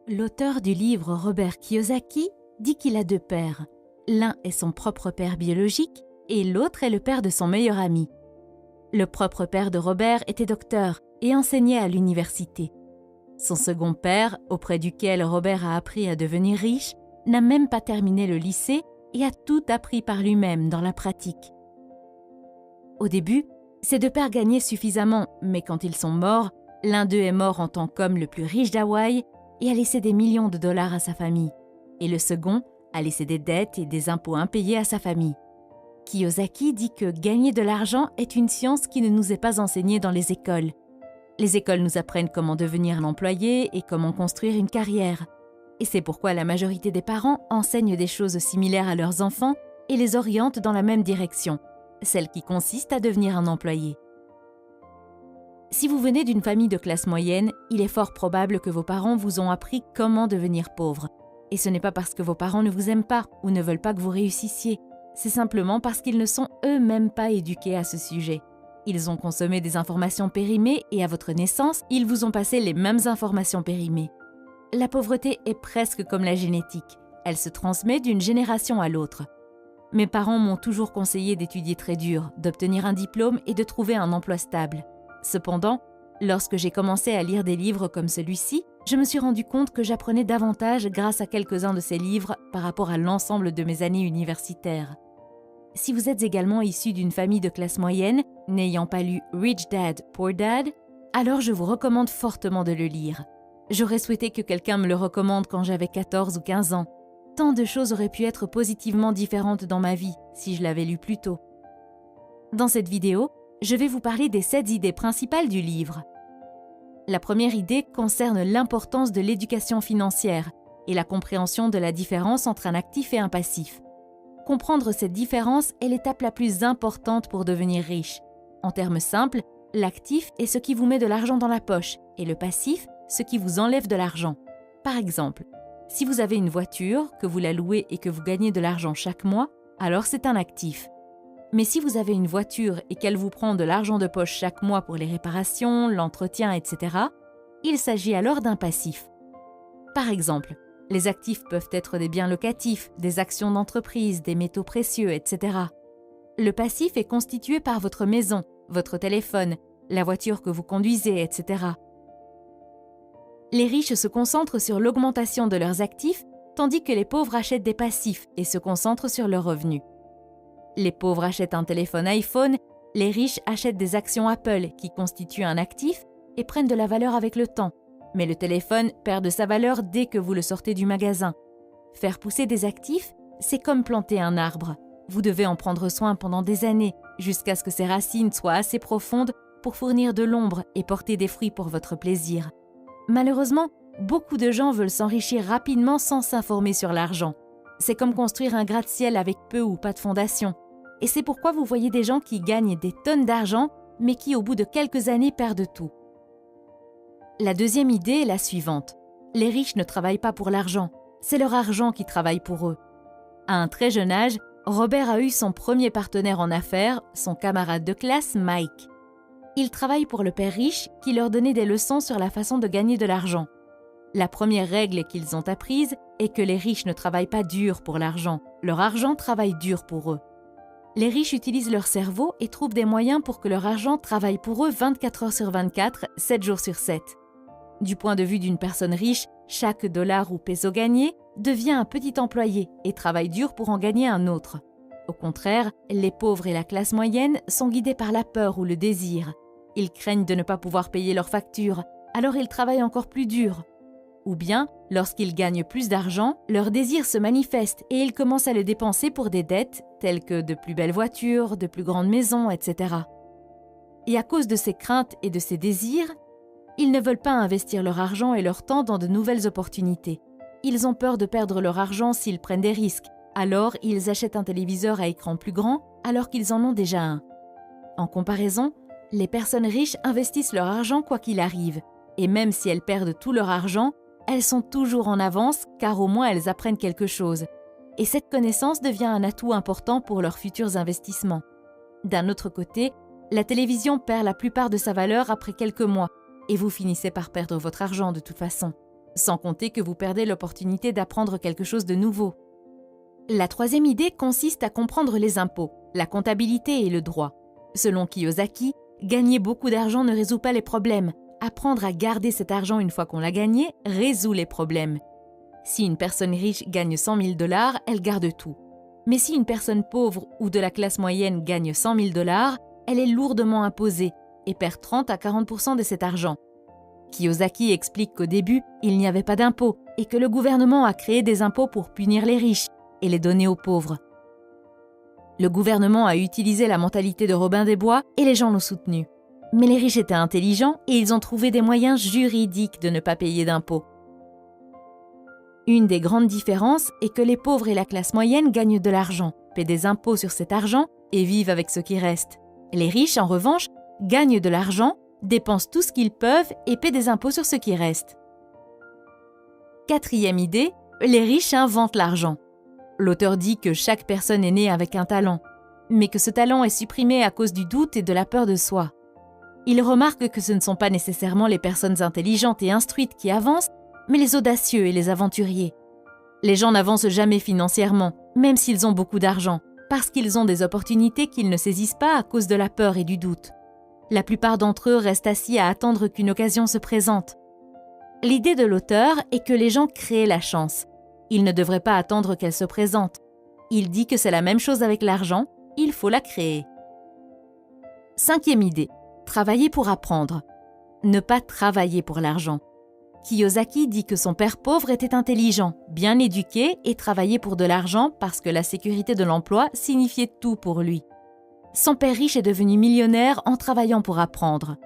L'auteur du livre Robert Kiyosaki dit qu'il a deux pères. L'un est son propre père biologique et l'autre est le père de son meilleur ami. Le propre père de Robert était docteur et enseignait à l'université. Son second père, auprès duquel Robert a appris à devenir riche, n'a même pas terminé le lycée et a tout appris par lui-même dans la pratique. Au début, ces deux pères gagnaient suffisamment, mais quand ils sont morts, l'un d'eux est mort en tant qu'homme le plus riche d'Hawaï et a laissé des millions de dollars à sa famille, et le second a laissé des dettes et des impôts impayés à sa famille. Kiyosaki dit que gagner de l'argent est une science qui ne nous est pas enseignée dans les écoles. Les écoles nous apprennent comment devenir un employé et comment construire une carrière. Et c'est pourquoi la majorité des parents enseignent des choses similaires à leurs enfants et les orientent dans la même direction, celle qui consiste à devenir un employé. Si vous venez d'une famille de classe moyenne, il est fort probable que vos parents vous ont appris comment devenir pauvre. Et ce n'est pas parce que vos parents ne vous aiment pas ou ne veulent pas que vous réussissiez, c'est simplement parce qu'ils ne sont eux-mêmes pas éduqués à ce sujet. Ils ont consommé des informations périmées et à votre naissance, ils vous ont passé les mêmes informations périmées. La pauvreté est presque comme la génétique, elle se transmet d'une génération à l'autre. Mes parents m'ont toujours conseillé d'étudier très dur, d'obtenir un diplôme et de trouver un emploi stable. Cependant, lorsque j'ai commencé à lire des livres comme celui-ci, je me suis rendu compte que j'apprenais davantage grâce à quelques-uns de ces livres par rapport à l'ensemble de mes années universitaires. Si vous êtes également issu d'une famille de classe moyenne, n'ayant pas lu Rich Dad, Poor Dad, alors je vous recommande fortement de le lire. J'aurais souhaité que quelqu'un me le recommande quand j'avais 14 ou 15 ans. Tant de choses auraient pu être positivement différentes dans ma vie si je l'avais lu plus tôt. Dans cette vidéo, je vais vous parler des 7 idées principales du livre. La première idée concerne l'importance de l'éducation financière et la compréhension de la différence entre un actif et un passif. Comprendre cette différence est l'étape la plus importante pour devenir riche. En termes simples, l'actif est ce qui vous met de l'argent dans la poche et le passif, ce qui vous enlève de l'argent. Par exemple, si vous avez une voiture, que vous la louez et que vous gagnez de l'argent chaque mois, alors c'est un actif. Mais si vous avez une voiture et qu'elle vous prend de l'argent de poche chaque mois pour les réparations, l'entretien, etc., il s'agit alors d'un passif. Par exemple, les actifs peuvent être des biens locatifs, des actions d'entreprise, des métaux précieux, etc. Le passif est constitué par votre maison, votre téléphone, la voiture que vous conduisez, etc. Les riches se concentrent sur l'augmentation de leurs actifs, tandis que les pauvres achètent des passifs et se concentrent sur leurs revenus. Les pauvres achètent un téléphone iPhone, les riches achètent des actions Apple qui constituent un actif et prennent de la valeur avec le temps. Mais le téléphone perd de sa valeur dès que vous le sortez du magasin. Faire pousser des actifs, c'est comme planter un arbre. Vous devez en prendre soin pendant des années, jusqu'à ce que ses racines soient assez profondes pour fournir de l'ombre et porter des fruits pour votre plaisir. Malheureusement, beaucoup de gens veulent s'enrichir rapidement sans s'informer sur l'argent. C'est comme construire un gratte-ciel avec peu ou pas de fondation. Et c'est pourquoi vous voyez des gens qui gagnent des tonnes d'argent, mais qui au bout de quelques années perdent tout. La deuxième idée est la suivante. Les riches ne travaillent pas pour l'argent, c'est leur argent qui travaille pour eux. À un très jeune âge, Robert a eu son premier partenaire en affaires, son camarade de classe Mike. Ils travaillent pour le père riche qui leur donnait des leçons sur la façon de gagner de l'argent. La première règle qu'ils ont apprise est que les riches ne travaillent pas dur pour l'argent, leur argent travaille dur pour eux. Les riches utilisent leur cerveau et trouvent des moyens pour que leur argent travaille pour eux 24 heures sur 24, 7 jours sur 7. Du point de vue d'une personne riche, chaque dollar ou peso gagné devient un petit employé et travaille dur pour en gagner un autre. Au contraire, les pauvres et la classe moyenne sont guidés par la peur ou le désir. Ils craignent de ne pas pouvoir payer leurs factures, alors ils travaillent encore plus dur. Ou bien, lorsqu'ils gagnent plus d'argent, leur désir se manifeste et ils commencent à le dépenser pour des dettes telles que de plus belles voitures, de plus grandes maisons, etc. Et à cause de ces craintes et de ces désirs, ils ne veulent pas investir leur argent et leur temps dans de nouvelles opportunités. Ils ont peur de perdre leur argent s'ils prennent des risques, alors ils achètent un téléviseur à écran plus grand alors qu'ils en ont déjà un. En comparaison, les personnes riches investissent leur argent quoi qu'il arrive, et même si elles perdent tout leur argent, elles sont toujours en avance car au moins elles apprennent quelque chose. Et cette connaissance devient un atout important pour leurs futurs investissements. D'un autre côté, la télévision perd la plupart de sa valeur après quelques mois et vous finissez par perdre votre argent de toute façon. sans compter que vous perdez l'opportunité d'apprendre quelque chose de nouveau. La troisième idée consiste à comprendre les impôts, la comptabilité et le droit. Selon Kiyosaki, gagner beaucoup d'argent ne résout pas les problèmes. Apprendre à garder cet argent une fois qu'on l'a gagné résout les problèmes. Si une personne riche gagne 100 000 $, elle garde tout. Mais si une personne pauvre ou de la classe moyenne gagne 100 000 $, elle est lourdement imposée et perd 30 à 40% de cet argent. Kiyosaki explique qu'au début, il n'y avait pas d'impôts et que le gouvernement a créé des impôts pour punir les riches et les donner aux pauvres. Le gouvernement a utilisé la mentalité de Robin des Bois et les gens l'ont soutenu. Mais les riches étaient intelligents et ils ont trouvé des moyens juridiques de ne pas payer d'impôts. Une des grandes différences est que les pauvres et la classe moyenne gagnent de l'argent, paient des impôts sur cet argent et vivent avec ce qui reste. Les riches, en revanche, gagnent de l'argent, dépensent tout ce qu'ils peuvent et paient des impôts sur ce qui reste. Quatrième idée, les riches inventent l'argent. L'auteur dit que chaque personne est née avec un talent, mais que ce talent est supprimé à cause du doute et de la peur de soi. Il remarque que ce ne sont pas nécessairement les personnes intelligentes et instruites qui avancent, mais les audacieux et les aventuriers. Les gens n'avancent jamais financièrement, même s'ils ont beaucoup d'argent, parce qu'ils ont des opportunités qu'ils ne saisissent pas à cause de la peur et du doute. La plupart d'entre eux restent assis à attendre qu'une occasion se présente. L'idée de l'auteur est que les gens créent la chance. Ils ne devraient pas attendre qu'elle se présente. Il dit que c'est la même chose avec l'argent, il faut la créer. Cinquième idée, travailler pour apprendre. Ne pas travailler pour l'argent. Kiyosaki dit que son père pauvre était intelligent, bien éduqué et travaillait pour de l'argent parce que la sécurité de l'emploi signifiait tout pour lui. Son père riche est devenu millionnaire en travaillant pour apprendre.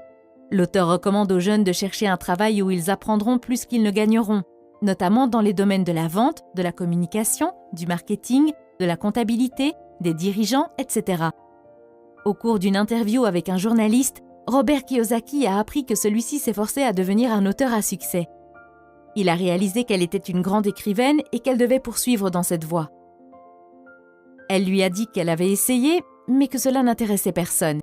L'auteur recommande aux jeunes de chercher un travail où ils apprendront plus qu'ils ne gagneront, notamment dans les domaines de la vente, de la communication, du marketing, de la comptabilité, des dirigeants, etc. Au cours d'une interview avec un journaliste, Robert Kiyosaki a appris que celui-ci s'efforçait à devenir un auteur à succès. Il a réalisé qu'elle était une grande écrivaine et qu'elle devait poursuivre dans cette voie. Elle lui a dit qu'elle avait essayé, mais que cela n'intéressait personne.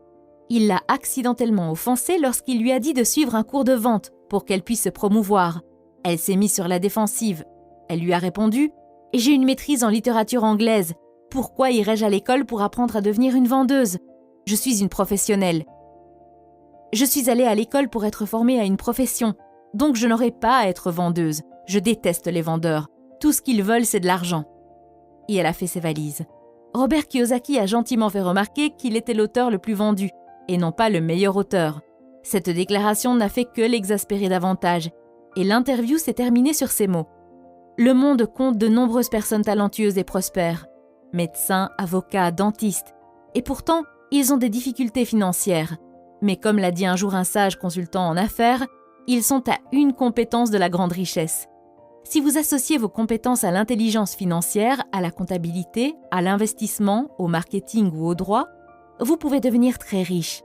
Il l'a accidentellement offensée lorsqu'il lui a dit de suivre un cours de vente pour qu'elle puisse se promouvoir. Elle s'est mise sur la défensive. Elle lui a répondu « J'ai une maîtrise en littérature anglaise. Pourquoi irais-je à l'école pour apprendre à devenir une vendeuse ? Je suis une professionnelle. Je suis allée à l'école pour être formée à une profession, donc je n'aurai pas à être vendeuse. Je déteste les vendeurs. Tout ce qu'ils veulent, c'est de l'argent. » Et elle a fait ses valises. Robert Kiyosaki a gentiment fait remarquer qu'il était l'auteur le plus vendu, et non pas le meilleur auteur. Cette déclaration n'a fait que l'exaspérer davantage, et l'interview s'est terminée sur ces mots. Le monde compte de nombreuses personnes talentueuses et prospères, médecins, avocats, dentistes, et pourtant, ils ont des difficultés financières. Mais comme l'a dit un jour un sage consultant en affaires, ils sont à une compétence de la grande richesse. Si vous associez vos compétences à l'intelligence financière, à la comptabilité, à l'investissement, au marketing ou au droit, vous pouvez devenir très riche.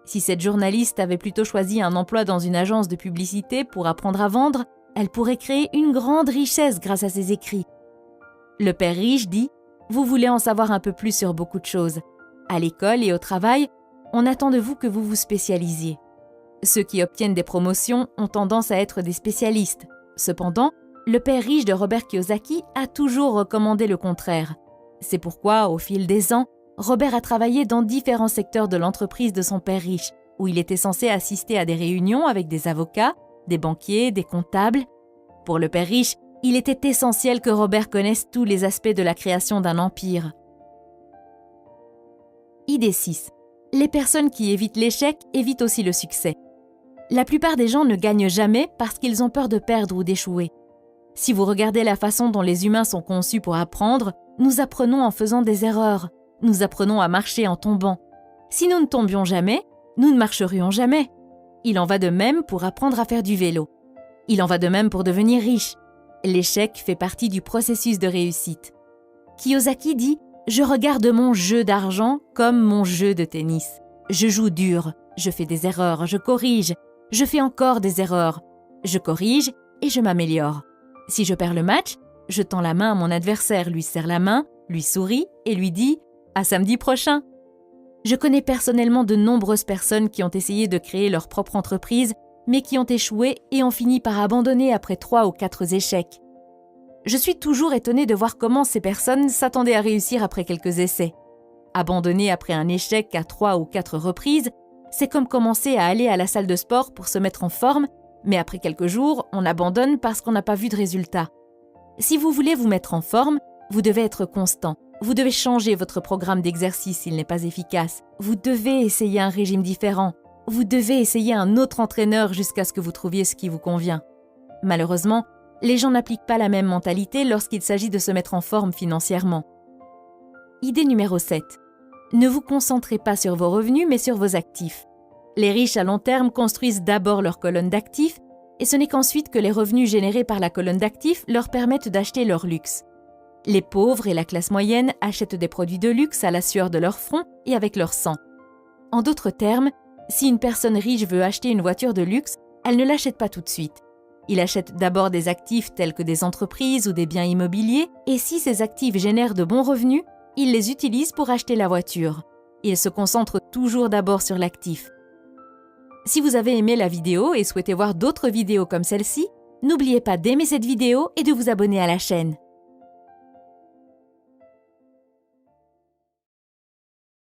Si cette journaliste avait plutôt choisi un emploi dans une agence de publicité pour apprendre à vendre, elle pourrait créer une grande richesse grâce à ses écrits. Le père riche dit « Vous voulez en savoir un peu plus sur beaucoup de choses. À l'école et au travail, on attend de vous que vous vous spécialisiez. Ceux qui obtiennent des promotions ont tendance à être des spécialistes. Cependant, le père riche de Robert Kiyosaki a toujours recommandé le contraire. C'est pourquoi, au fil des ans, Robert a travaillé dans différents secteurs de l'entreprise de son père riche, où il était censé assister à des réunions avec des avocats, des banquiers, des comptables. Pour le père riche, il était essentiel que Robert connaisse tous les aspects de la création d'un empire. Idée 6. Les personnes qui évitent l'échec évitent aussi le succès. La plupart des gens ne gagnent jamais parce qu'ils ont peur de perdre ou d'échouer. Si vous regardez la façon dont les humains sont conçus pour apprendre, nous apprenons en faisant des erreurs. Nous apprenons à marcher en tombant. Si nous ne tombions jamais, nous ne marcherions jamais. Il en va de même pour apprendre à faire du vélo. Il en va de même pour devenir riche. L'échec fait partie du processus de réussite. Kiyosaki dit « Je regarde mon jeu d'argent comme mon jeu de tennis. Je joue dur, je fais des erreurs, je corrige, je fais encore des erreurs. Je corrige et je m'améliore. Si je perds le match, je tends la main à mon adversaire, lui serre la main, lui souris et lui dis « À samedi prochain ». Je connais personnellement de nombreuses personnes qui ont essayé de créer leur propre entreprise mais qui ont échoué et ont fini par abandonner après 3 ou 4 échecs. Je suis toujours étonnée de voir comment ces personnes s'attendaient à réussir après quelques essais. Abandonner après un échec à 3 ou 4 reprises, c'est comme commencer à aller à la salle de sport pour se mettre en forme, mais après quelques jours, on abandonne parce qu'on n'a pas vu de résultat. Si vous voulez vous mettre en forme, vous devez être constant. Vous devez changer votre programme d'exercice s'il n'est pas efficace. Vous devez essayer un régime différent. Vous devez essayer un autre entraîneur jusqu'à ce que vous trouviez ce qui vous convient. Malheureusement, les gens n'appliquent pas la même mentalité lorsqu'il s'agit de se mettre en forme financièrement. Idée numéro 7. Ne vous concentrez pas sur vos revenus, mais sur vos actifs. Les riches à long terme construisent d'abord leur colonne d'actifs, et ce n'est qu'ensuite que les revenus générés par la colonne d'actifs leur permettent d'acheter leur luxe. Les pauvres et la classe moyenne achètent des produits de luxe à la sueur de leur front et avec leur sang. En d'autres termes, si une personne riche veut acheter une voiture de luxe, elle ne l'achète pas tout de suite. Il achète d'abord des actifs tels que des entreprises ou des biens immobiliers, et si ces actifs génèrent de bons revenus, il les utilise pour acheter la voiture. Il se concentre toujours d'abord sur l'actif. Si vous avez aimé la vidéo et souhaitez voir d'autres vidéos comme celle-ci, n'oubliez pas d'aimer cette vidéo et de vous abonner à la chaîne.